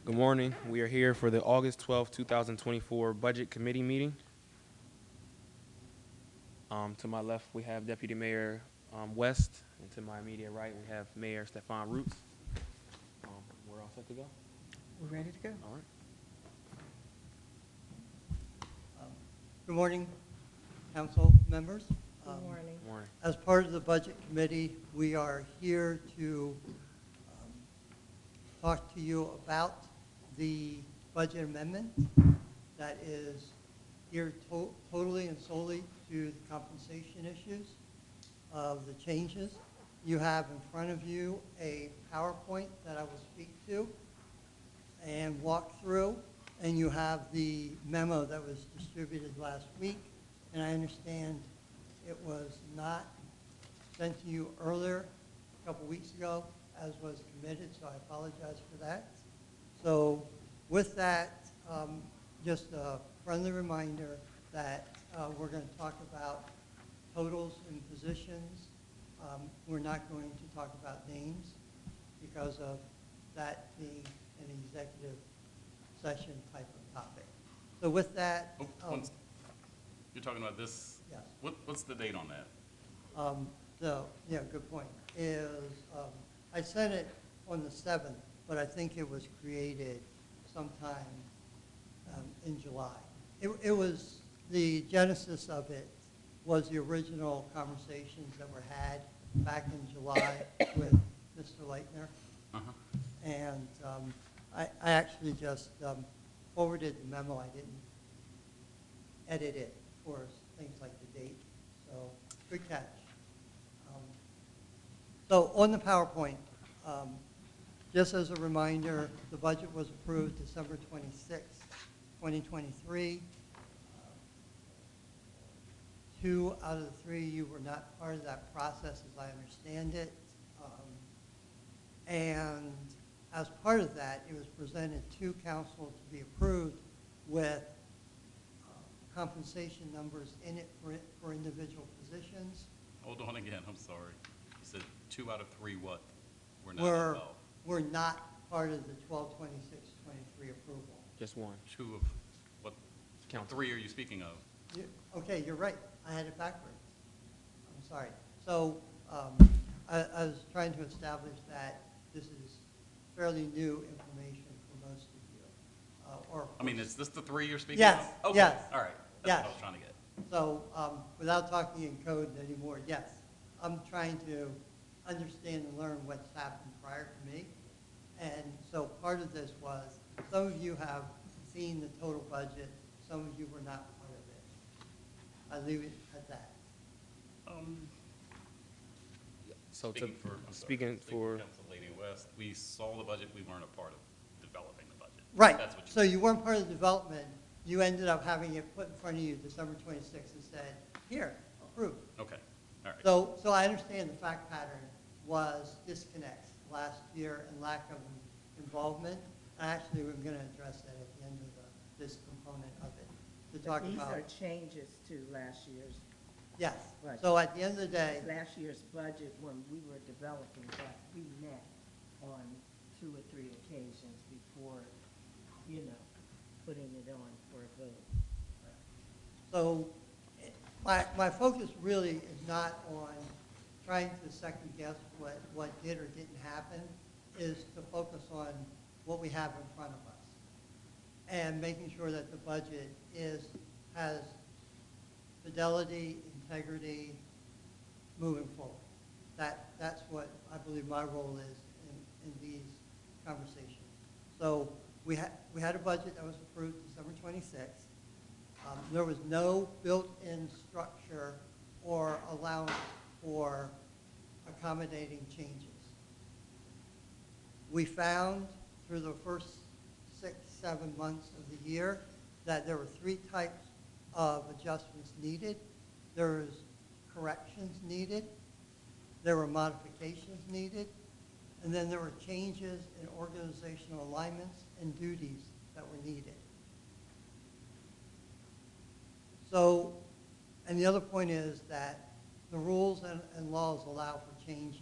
Good morning. We are here for the August 12th, 2024 Budget Committee meeting. To my left, we have Deputy Mayor West, and to my immediate right, we have Mayor Stefan Roots. We're all set to go? We're ready to go. All right. Good morning, council members. Good morning. Good morning. As part of the Budget Committee, we are here to talk to you about the budget amendment that is geared totally and solely to the compensation issues of the changes. You have in front of you a PowerPoint that I will speak to and walk through, and you have the memo that was distributed last week, and I understand it was not sent to you earlier, a couple weeks ago, as was committed, so I apologize for that. So with that, just a friendly reminder that we're going to talk about totals and positions. We're not going to talk about names because of that being an executive session type of topic. So with that, You're talking about this? yes. What's the date on that? So, yeah, good point, is I sent it on the 7th, but I think it was created sometime in July. It was, the genesis of it was the original conversations that were had back in July with Mr. Leitner. Uh-huh. And I actually just forwarded the memo. I didn't edit it for things like the date. So good catch. So on the PowerPoint, just as a reminder, the budget was approved December 26, 2023. 2 out of the 3, you were not part of that process as I understand it. And as part of that, it was presented to council to be approved with compensation numbers in it for individual positions. Hold on again, I'm sorry. You said 2 out of 3 what? We're not involved. We're not part of the 12/26/23 approval. Just one. 2 of what? Count. 3 are you speaking of? Okay, you're right. I had it backwards. I'm sorry. So I was trying to establish that this is fairly new information for most of you. I mean, is this the 3 you're speaking Yes, of? Okay, yes, all right. That's yes. what I was trying to get. So without talking in code anymore, yes, I'm trying to understand and learn what's happened prior to me. And so part of this was, some of you have seen the total budget, some of you were not part of it. I leave it at that. So Speaking for Council Lady West, we saw the budget, we weren't a part of developing the budget. Right, That's what you so you weren't part of the development, you ended up having it put in front of you December 26th and said, here, approved. Okay, all right. So I understand the fact pattern was disconnects last year and lack of involvement. Actually, we're going to address that at the end of this component of it, to talk These about. are changes to last year's, Yes, Right. so at the end of the day, last year's budget when we were developing that. We met on 2 or 3 occasions before, putting it on for a vote. so my focus really is not on trying to second guess what did or didn't happen, is to focus on what we have in front of us and making sure that the budget has fidelity, integrity, moving forward. That's what I believe my role is in these conversations. So we had a budget that was approved December 26th. There was no built-in structure or allowance for accommodating changes. We found through the first 6, 7 months of the year that there were 3 types of adjustments needed. There was corrections needed, there were modifications needed, and then there were changes in organizational alignments and duties that were needed. So, and the other point is that the rules and laws allow for changes,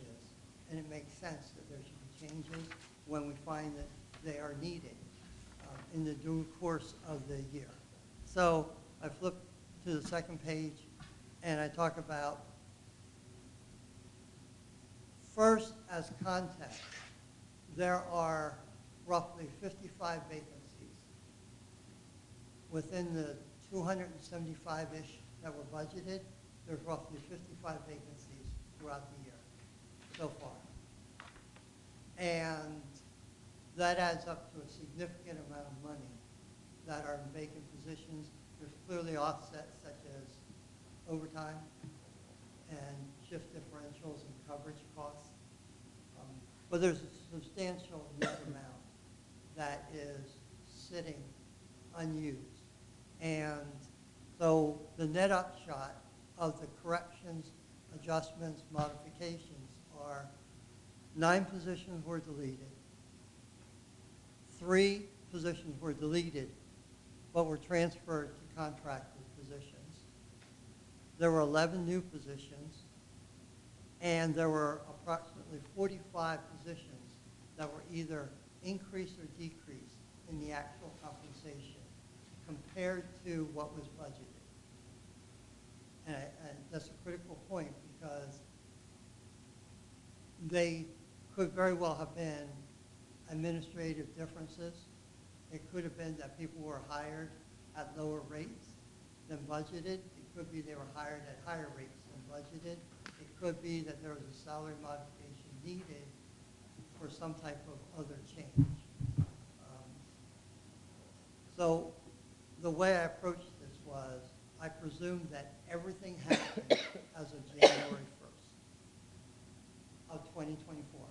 and it makes sense that there should be changes when we find that they are needed in the due course of the year. So I flip to the second page, and I talk about, first, as context, there are roughly 55 vacancies within the 275-ish that were budgeted. There's roughly 55 vacancies throughout the year so far. And that adds up to a significant amount of money that are in vacant positions. There's clearly offsets such as overtime and shift differentials and coverage costs. But there's a substantial net amount that is sitting unused. And so the net upshot of the corrections, adjustments, modifications are 9 positions were deleted, 3 positions were deleted but were transferred to contracted positions. There were 11 new positions, and there were approximately 45 positions that were either increased or decreased in the actual compensation compared to what was budgeted. And that's a critical point, because they could very well have been administrative differences. It could have been that people were hired at lower rates than budgeted. It could be they were hired at higher rates than budgeted. It could be that there was a salary modification needed for some type of other change. So the way I approached this was, I presumed that everything happened as of January 1st of 2024.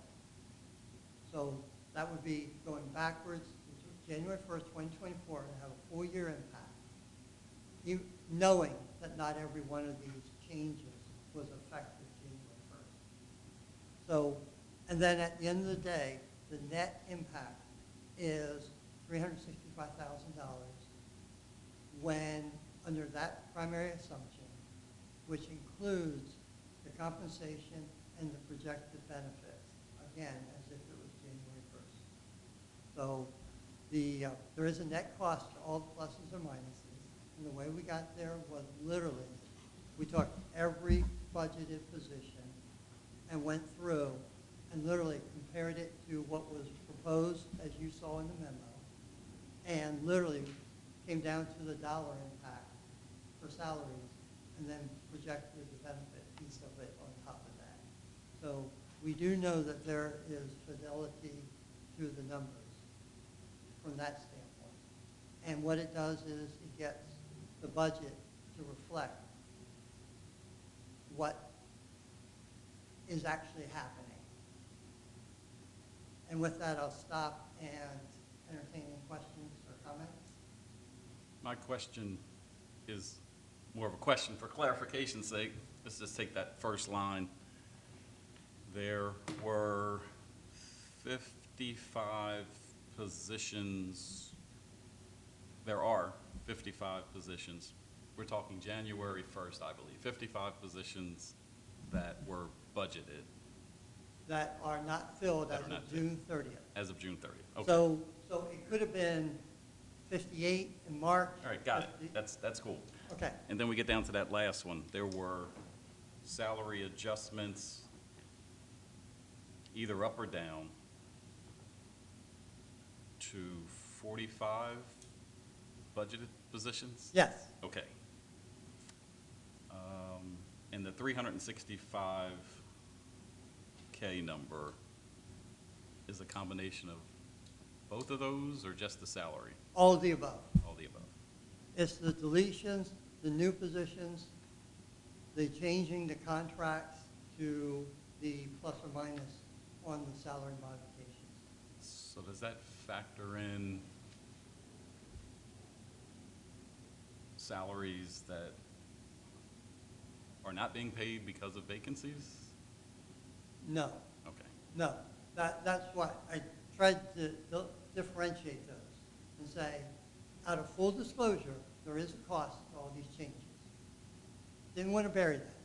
So that would be going backwards to January 1st, 2024, and have a full year impact, knowing that not every one of these changes was effective January 1st. So, and then at the end of the day, the net impact is $365,000 when, under that primary assumption, which includes the compensation and the projected benefits, again, as if it was January 1st. So there is a net cost to all the pluses or minuses, and the way we got there was literally, we took every budgeted position and went through and literally compared it to what was proposed, as you saw in the memo, and literally came down to the dollar impact for salaries, and then projected the benefit piece of it on top of that. So we do know that there is fidelity to the numbers from that standpoint. And what it does is it gets the budget to reflect what is actually happening. And with that, I'll stop and entertain any questions or comments. My question is more of a question for clarification's sake. Let's just take that first line. There were 55 positions. There are 55 positions. We're talking January 1st, I believe. 55 positions that were budgeted. That are not filled That as are not of June 30th. As of June 30th. Okay. So it could have been 58 in March. All right, got it. 50 That's cool. Okay. And then we get down to that last one. There were salary adjustments, either up or down, to 45 budgeted positions? Yes. Okay. And the 365K number is a combination of both of those, or just the salary? All of the above. All the above. It's the deletions, the new positions, the changing the contracts to the plus or minus on the salary modifications. So does that factor in salaries that are not being paid because of vacancies? No, Okay. no. That's why I tried to differentiate those and say, out of full disclosure, there is a cost to all these changes. Didn't want to bury that.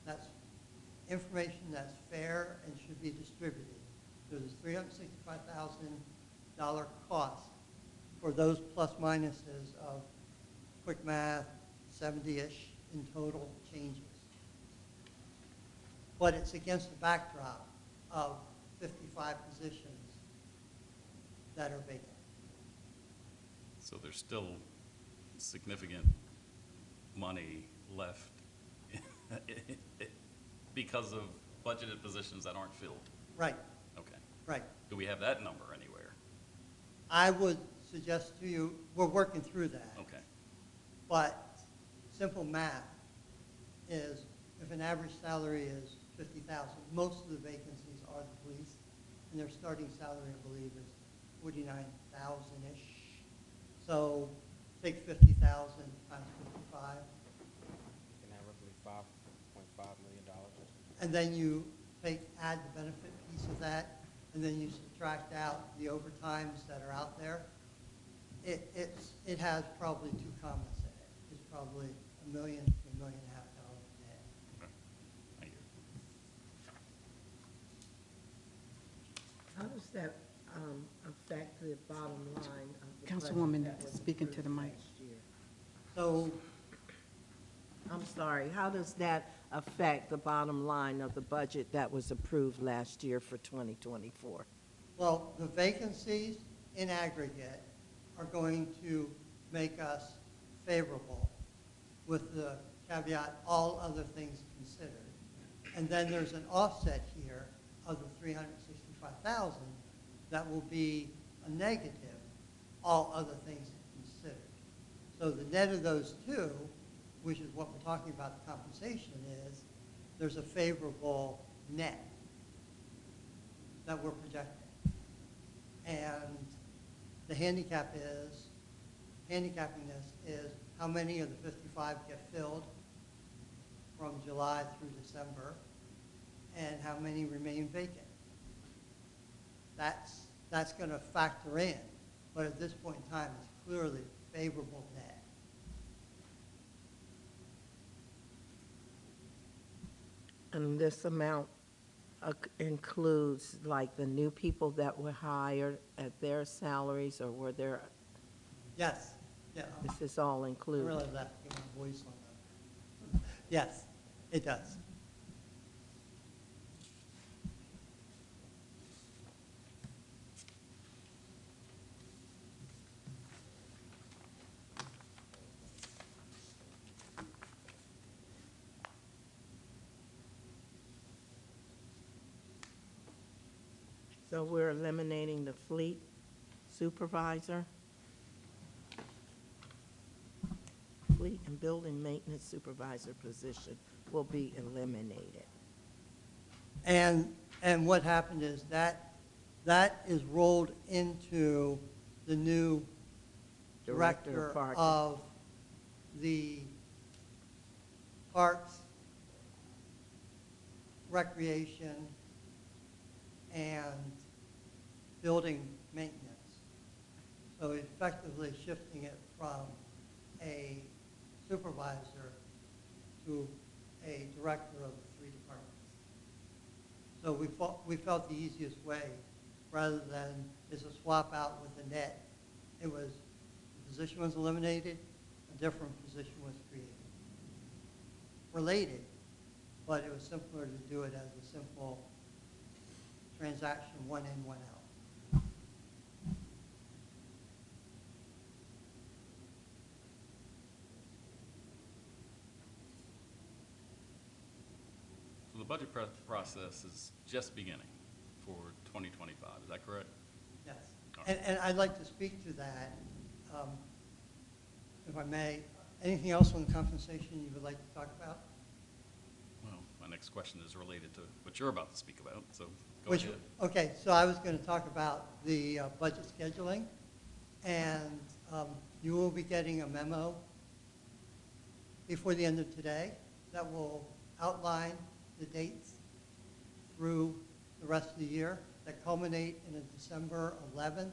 That's information that's fair and should be distributed. There's $365,000 dollar cost for those plus minuses of quick math, 70-ish in total changes. But it's against the backdrop of 55 positions that are vacant. So there's still significant money left because of budgeted positions that aren't filled. Right, Okay. right. Do we have that number anywhere? I would suggest to you, we're working through that. Okay. But simple math is, if an average salary is 50,000, most of the vacancies are the police, and their starting salary, I believe, is 49,000-ish. So take 50,000 times 55, And have roughly $5.5 million or something. and then you add the benefit piece of that, and then you subtract out the overtimes that are out there. It has probably two commas in it. It's probably $1 million to $1.5 million net. Okay. Thank you. How does that affect the bottom line of the budget Councilwoman, that was speaking to the approved mic. last year? So I'm sorry, how does that affect the bottom line of the budget that was approved last year for 2024? well, the vacancies in aggregate are going to make us favorable with the caveat, all other things considered. And then there's an offset here of the 365,000 that will be a negative, all other things considered. So the net of those two, which is what we're talking about, the compensation is, there's a favorable net that we're projecting. And the handicapping this is how many of the 55 get filled from July through December, and how many remain vacant. That's going to factor in, but at this point in time, it's clearly favorable net. And this amount includes like the new people that were hired at their salaries, or were there, Yes, yeah. this is all I included? realize that, get my voice on that. Yes, it does. So we're eliminating the fleet supervisor? Fleet and building maintenance supervisor position will be eliminated. And what happened is that is rolled into the new Director of director Parks. of the Parks, Recreation, and Building Maintenance. So effectively shifting it from a supervisor to a director of the three departments. So we felt the easiest way, rather than is a swap out with a net, it was, the position was eliminated, a different position was created. Related, but it was simpler to do it as a simple transaction, one in, one out. So the budget process is just beginning for 2025, is that correct? Yes. All right. And I'd like to speak to that, if I may. Anything else on compensation you would like to talk about? Well, my next question is related to what you're about to speak about, so go Which, ahead. okay, so I was going to talk about the budget scheduling, and you will be getting a memo before the end of today that will outline the dates through the rest of the year that culminate in a December 11th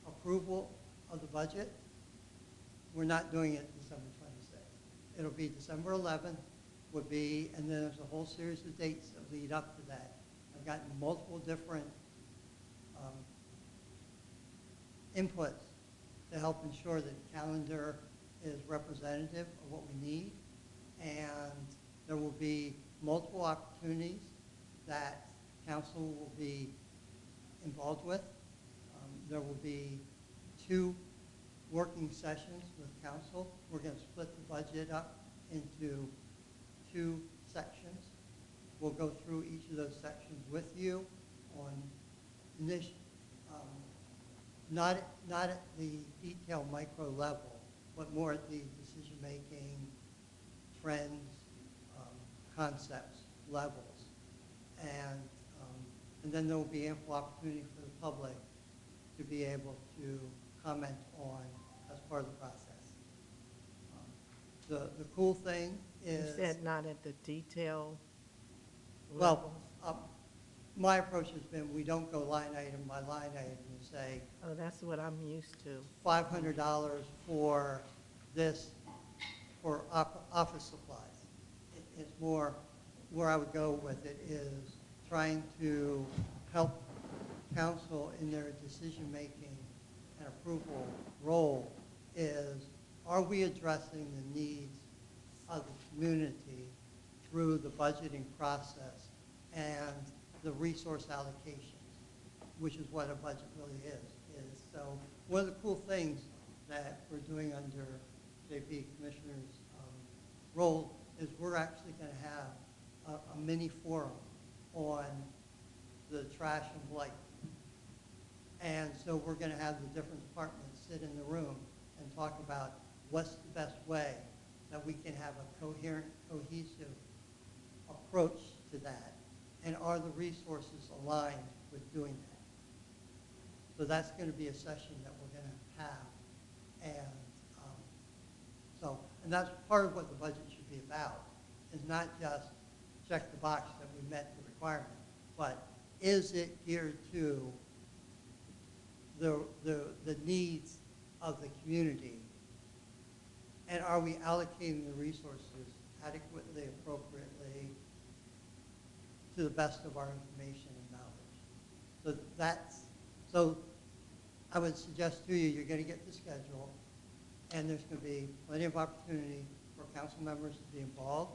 approval of the budget. We're not doing it December 26th. It'll be December 11th would be, and then there's a whole series of dates that lead up to that. I've gotten multiple different inputs to help ensure that the calendar is representative of what we need. And there will be multiple opportunities that council will be involved with. There will be 2 working sessions with council. We're going to split the budget up into 2 sections. We'll go through each of those sections with you on not at the detailed micro level, but more at the decision-making, trends, concepts levels. And then there will be ample opportunity for the public to be able to comment on as part of the process. The cool thing You is, said not at the detail well, levels? my approach has been we don't go line item by line item and say Oh, that's what I'm used to. $500 for this, for office supplies. It's more, where I would go with it is trying to help council in their decision-making and approval role is, are we addressing the needs of the community through the budgeting process and the resource allocations, which is what a budget really is. So one of the cool things that we're doing under JP Commissioner's role is we're actually going to have a mini forum on the trash and blight. And so we're going to have the different departments sit in the room and talk about what's the best way that we can have a coherent, cohesive approach to that, and are the resources aligned with doing that. So that's going to be a session that we're going to have, and and that's part of what the budget should be about, is not just check the box that we met the requirement, but is it geared to the needs of the community, and are we allocating the resources adequately, appropriately, to the best of our information and knowledge. So I would suggest to you, you're going to get the schedule, and there's going to be plenty of opportunity for council members to be involved,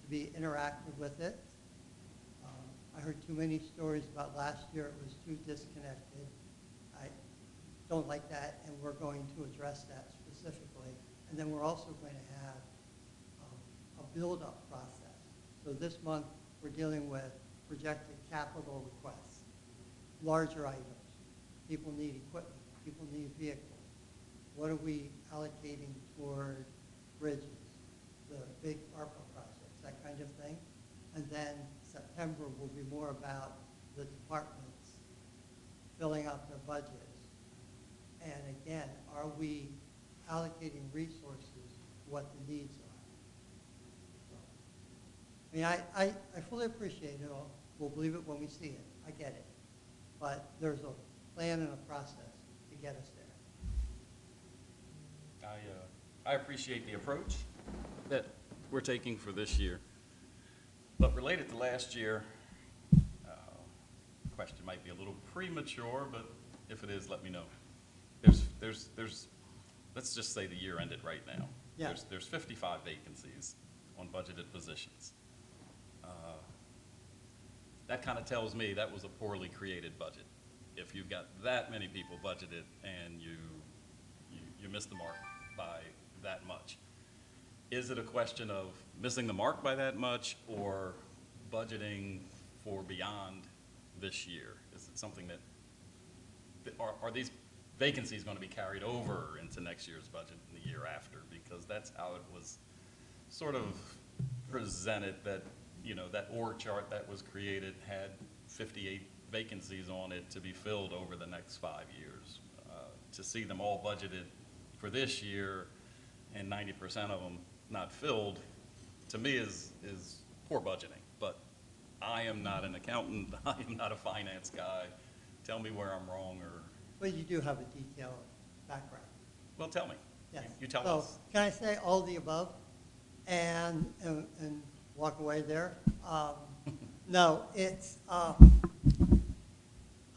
to be interactive with it. I heard too many stories about last year. It was too disconnected. I don't like that, and we're going to address that specifically. And then we're also going to have a build-up process. So this month, we're dealing with projected capital requests, larger items. People need equipment. People need vehicles. What are we allocating toward bridges, the big ARPA projects, that kind of thing? And then September will be more about the departments filling out their budgets. And again, are we allocating resources to what the needs are? I mean, I fully appreciate it all. We'll believe it when we see it. I get it. But there's a plan and a process to get us there. I appreciate the approach that we're taking for this year. But related to last year, the question might be a little premature, but if it is, let me know. Let's just say the year ended right now. Yeah. There's 55 vacancies on budgeted positions. That kind of tells me that was a poorly created budget. If you've got that many people budgeted and you missed the mark by that much. Is it a question of missing the mark by that much, or budgeting for beyond this year? Is it something that, are these vacancies going to be carried over into next year's budget and the year after? Because that's how it was sort of presented, that, you know, that org chart that was created had 58 vacancies on it to be filled over the next 5 years. To see them all budgeted for this year and 90% of them not filled, to me is poor budgeting. But I am not an accountant. I am not a finance guy. Tell me where I'm wrong, or. But you do have a detailed background. Well, tell me. Yes. You tell So, us. can I say all the above and walk away there? No, it's,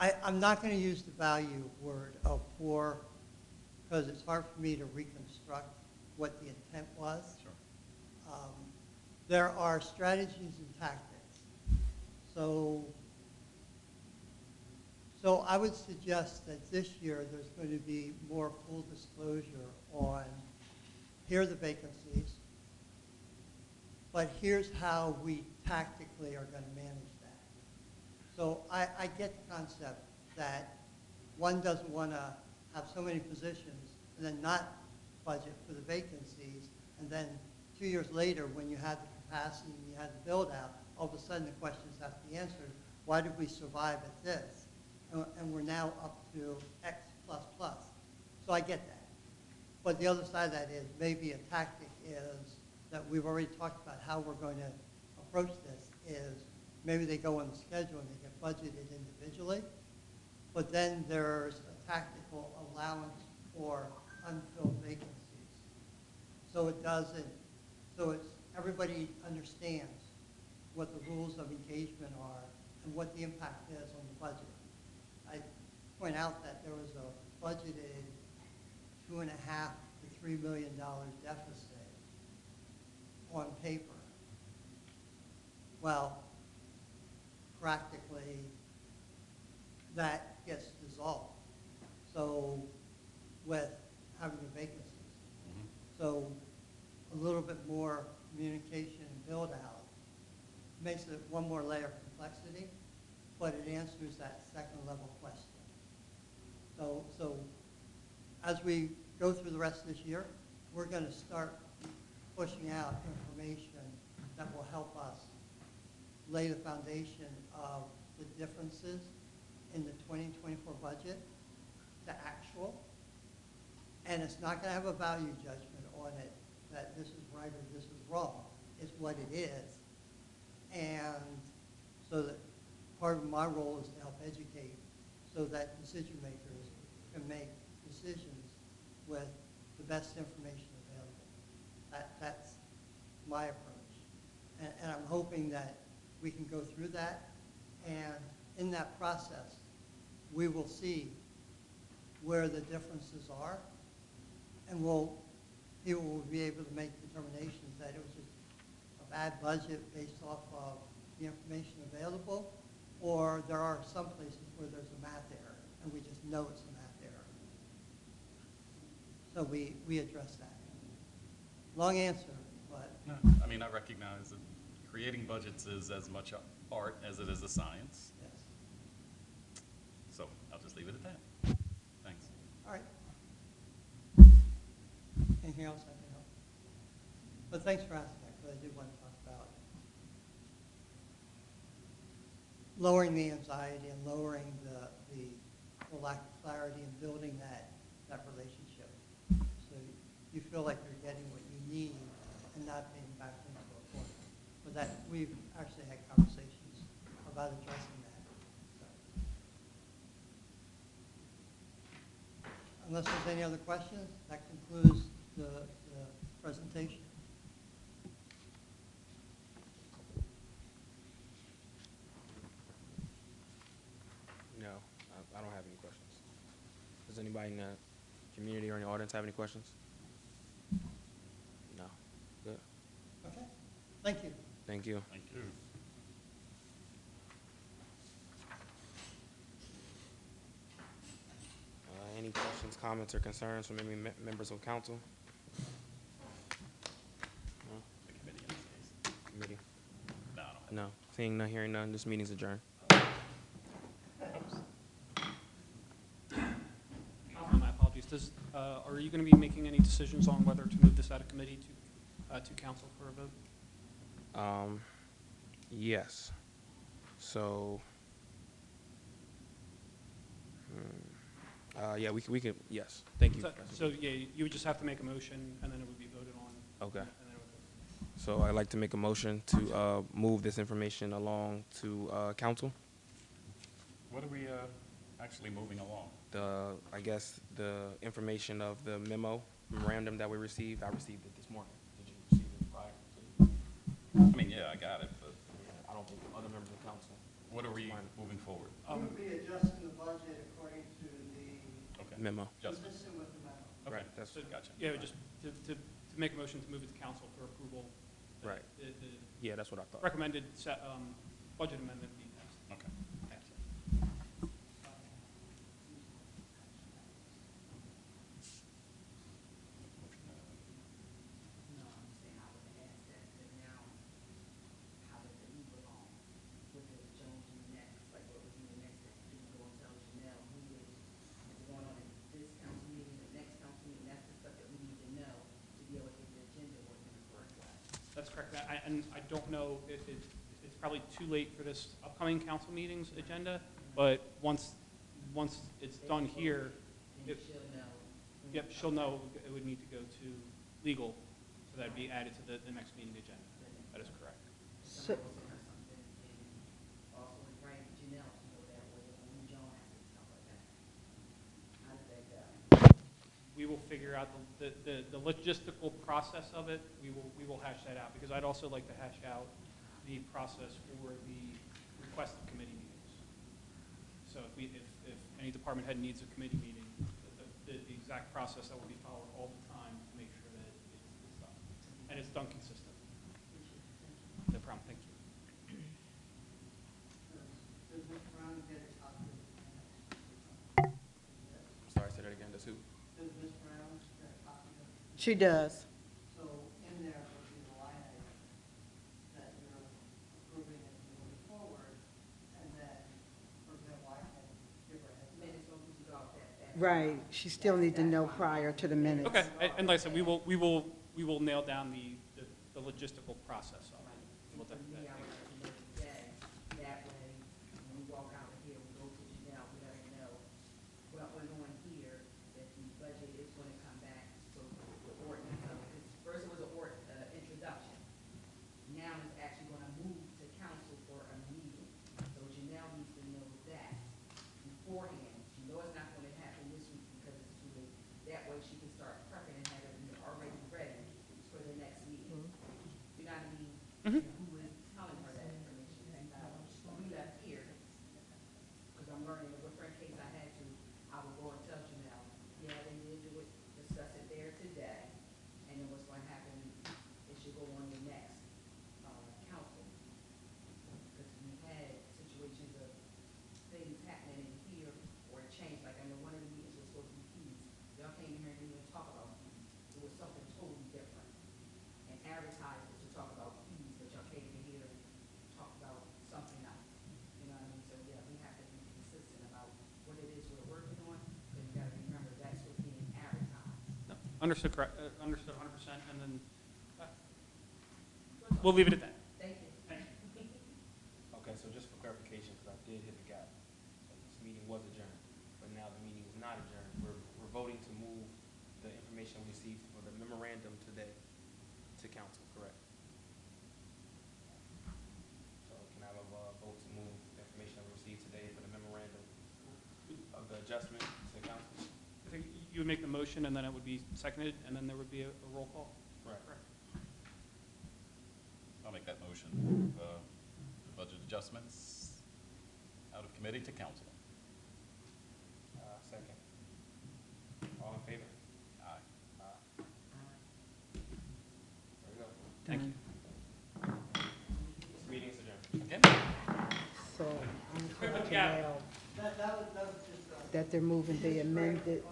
I'm not going to use the value word of poor because it's hard for me to reconstruct what the intent was. Sure. There are strategies and tactics. So I would suggest that this year there's going to be more full disclosure on here are the vacancies, but here's how we tactically are going to manage that. So I get the concept that one doesn't want to have so many positions and then not budget for the vacancies, and then 2 years later, when you had the capacity and you had the build out, all of a sudden the questions have to be answered. Why did we survive at this? And we're now up to X plus plus. So I get that. But the other side of that is maybe a tactic is that we've already talked about how we're going to approach this is maybe they go on the schedule and they get budgeted individually, but then there's a tactical allowance for unfilled vacancies. So it doesn't, so it's, everybody understands what the rules of engagement are and what the impact is on the budget. I point out that there was a budgeted $2.5 to $3 million deficit on paper. Well, practically, that gets dissolved. So with having the vacancies. Mhm. So a little bit more communication and build out makes it one more layer of complexity, but it answers that second level question. So as we go through the rest of this year, we're going to start pushing out information that will help us lay the foundation of the differences in the 2024 budget to actual. And it's not going to have a value judgment on it that this is right or this is wrong. It's what it is. And so that part of my role is to help educate so that decision makers can make decisions with the best information available. That's my approach. And I'm hoping that we can go through that. And in that process, we will see where the differences are. And people will be able to make determinations that it was just a bad budget based off of the information available, or there are some places where there's a math error, and we just know it's a math error. So we address that. Long answer, but No, I mean, I recognize that creating budgets is as much art as it is a science. yes. So I'll just leave it at that. Thanks. All right. Anything else I can help? But thanks for asking that, because I did want to talk about lowering the anxiety and lowering the lack of clarity and building that relationship. So you feel like you're getting what you need and not being backed into a corner. But that we've actually had conversations about addressing that. So. Unless there's any other questions, that concludes the presentation. No, I don't have any questions. Does anybody in the community or in the audience have any questions? No. Good. Okay. Thank you. Thank you. Thank you. Any questions, comments, or concerns from any members of council? No? The committee in this case. Committee? No, I don't have. No. Seeing none, hearing none, this meeting's adjourned. My apologies. Are you going to be making any decisions on whether to move this out of committee to council for a vote? Yes. So, yeah, we could, yes. Thank you. So, yeah, you would just have to make a motion, and then it would be voted on. Okay. And then it would go. So I'd like to make a motion to move this information along to council. What are we actually moving along? I guess the information of the memorandum that we received. I received it this morning. Did you receive it prior to? I mean, yeah, I got it, but I don't think other members of council. what are we moving forward? We would be adjusting the budget according to the, Okay. Memo. Just, consistent with the memo. okay, Right, that's- gotcha. Yeah, just to make a motion to move it to council for approval. Right. The Yeah, that's what I thought. recommended budget amendment be passed. Okay. No, I'm saying I would ask that, because now, how does it move along? What does Jones do next? Like, what was in the next, that you go and tell Janelle who is going on at this council meeting, the next council meeting? That's the stuff that we need to know to be able to get the agenda working the correct way. That's correct. And I don't know, it's probably too late for this upcoming council meeting's agenda, but once it's done here, And Yep. she'll know. yep, she'll know it would need to go to legal, so that'd be added to the next meeting agenda. That is correct. So. Send her something, and also write Janelle to know that, where when Joan has and stuff like that. How does that go? We will figure out the logistical process of it. We will hash that out, because I'd also like to hash out the process for the requested committee meetings. So if any department head needs a committee meeting, the exact process that will be followed all the time to make sure that it's done. And it's done consistently. No problem, thank you. Does Mr. Brown get a copy of the minutes? Sorry, say that again. Does who? Does Ms. Brown get a copy of? She does. So in there would be the line item that you're approving and moving forward, and then, for example, I can give her a heads up. Minutes don't usually go out that. Right, she still need to know prior to the minutes. Okay, and like I said, we will nail down the logistical process of it. We'll For definitely- me, I would like to know today, that way, when we walk out of here, we go to Janelle, we let her know what went on here, that the budget is gonna come back, so the ordinance of, because first it was an introduction. Now it's actually gonna move to council for a meeting, so Janelle needs to know that beforehand. She knows it's not gonna happen this week because it's too late. That way she can start prepping and have it already ready for the next meeting. You know what I mean? Mhm. Who is telling her that information? When we left here, because I'm learning, what friend case I had to, I would go and tell Janelle, yeah, they did do it, discuss it there today, and then what's gonna happen, it should go on the next, council. Because we've had situations of things happening in here, or it changed, like I know one of the meetings was supposed to be fees. Y'all came in here and didn't even talk about fees. It was something totally different. And advertised it to talk about fees, but y'all came in here and talked about something else. You know what I mean? So, yeah, we have to be consistent about what it is we're working on, because you gotta remember, that's what's being advertised. No, understood, correct, understood 100%, and then, we'll leave it at that. Thank you. Thank you. Okay, so just for clarification, because I did hit the gap. So this meeting was adjourned, but now the meeting is not adjourned. We're voting to move the information we received for the memorandum today to council, correct? So can I have a vote to move the information that we received today for the memorandum of the adjustment to council? I think you would make the motion, and then it would be seconded, and then there would be a roll call. Right. Correct. I'll make that motion. The budget adjustments out of committee to council. Second. All in favor? Aye. There we go. Thank you. This meeting is adjourned. Again? So I'm Quick telling with the gap. Janelle That was just, that they're moving the amended